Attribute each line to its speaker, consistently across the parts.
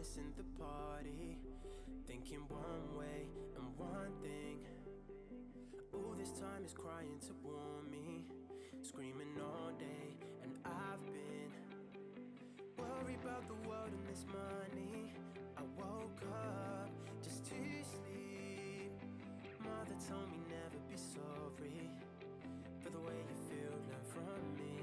Speaker 1: missing the party, thinking one way and one thing. All this time is crying to warn me, screaming all day, and I've been worried about the world and this money. I woke up just to sleep. Mother told me never be sorry for the way you feel, learn from me.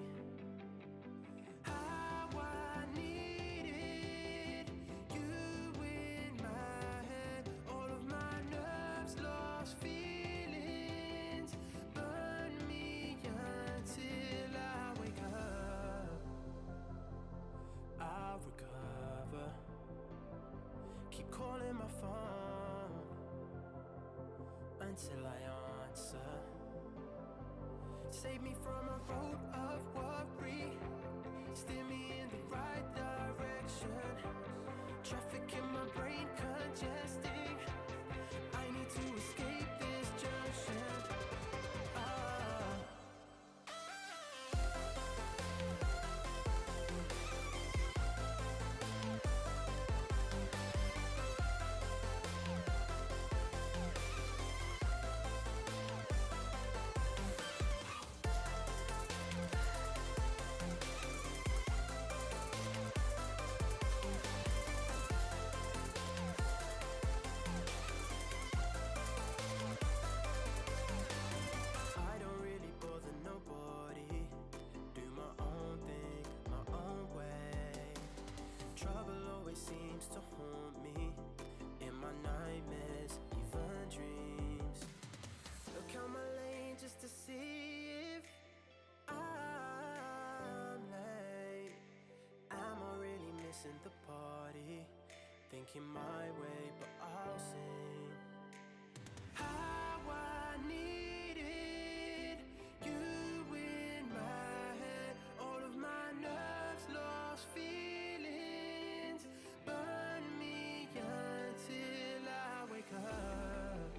Speaker 1: Keep calling my phone until I answer. Save me from a road of worry, steer me in the right direction. Traffic in my brain congesting, I need to escape this junction. Seems to haunt me in my nightmares, even dreams. Look out my lane just to see if I'm late. Am I really missing the party? Thinking my way, but I'll sing how I needed you in my head. All of my nerves lost feelings, till I wake up.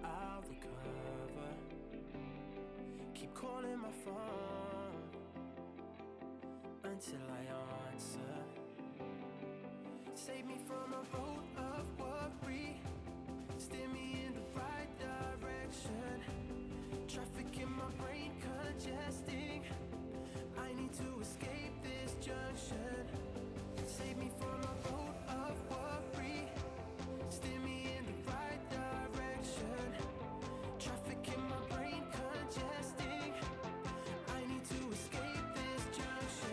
Speaker 1: I'll recover. Keep calling my phone until I answer. Save me from a road of worry, steer me in the right direction. Traffic in my brain congesting, I need to escape this junction. Save me from a road of worry, steer me in the right direction. Traffic in my brain congesting, I need to escape this junction.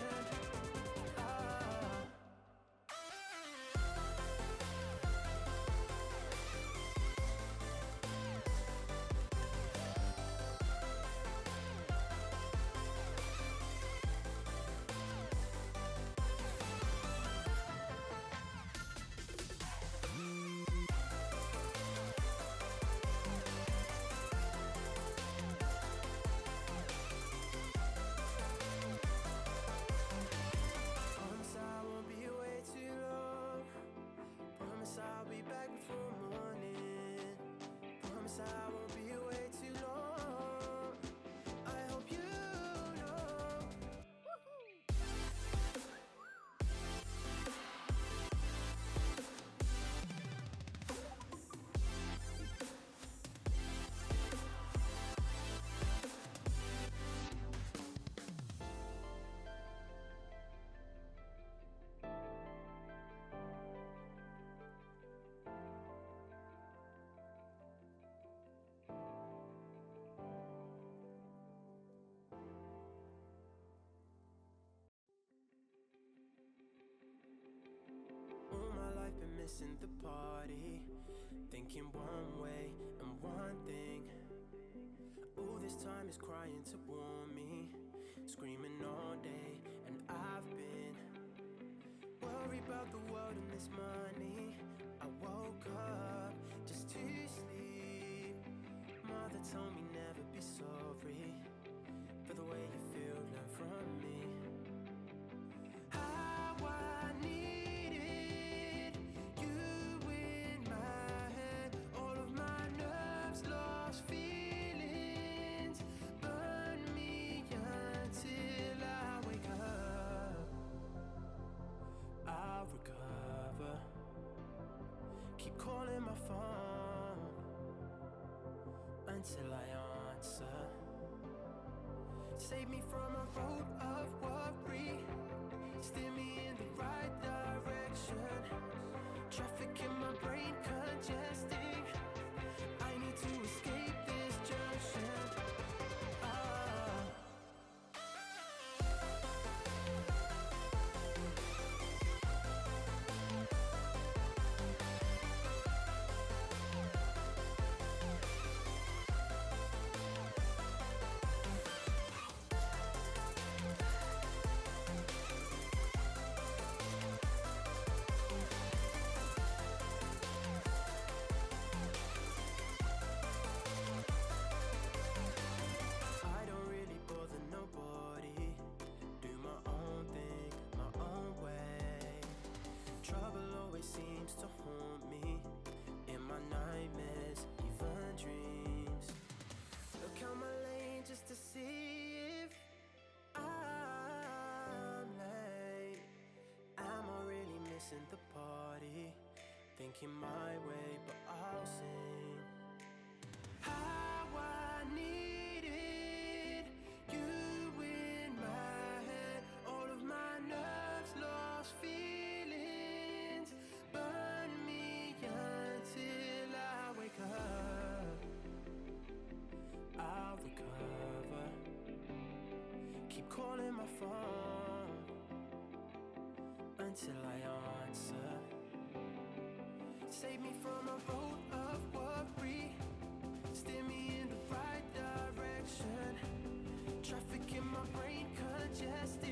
Speaker 1: I'll be back before morning. Promise I won't be away too long. I hope you know. I've been missing the party, thinking one way and one thing. All this time is crying to warn me, screaming all day, and I've been worried about the world and this money. I woke up just to sleep. Mother told me never be sorry for the way you feel, learn from me. I'll recover. until I answer. Save me from a road of worry, steer me in the right direction. Traffic in my brain congesting, I need to escape this junction. I don't really bother nobody, do my own thing, my own way. Trouble always seems to haunt me, in my nightmares, even dreams. Look out my lane just to see if I'm late. Am I really missing the party? Thinking my way, but I'll sing. How I needed you in my head. All of my nerves, lost feelings, burn me until I wake up. I'll recover. Keep calling my phone until I answer. Save me from a road of worry, steer me in the right direction. Traffic in my brain congested,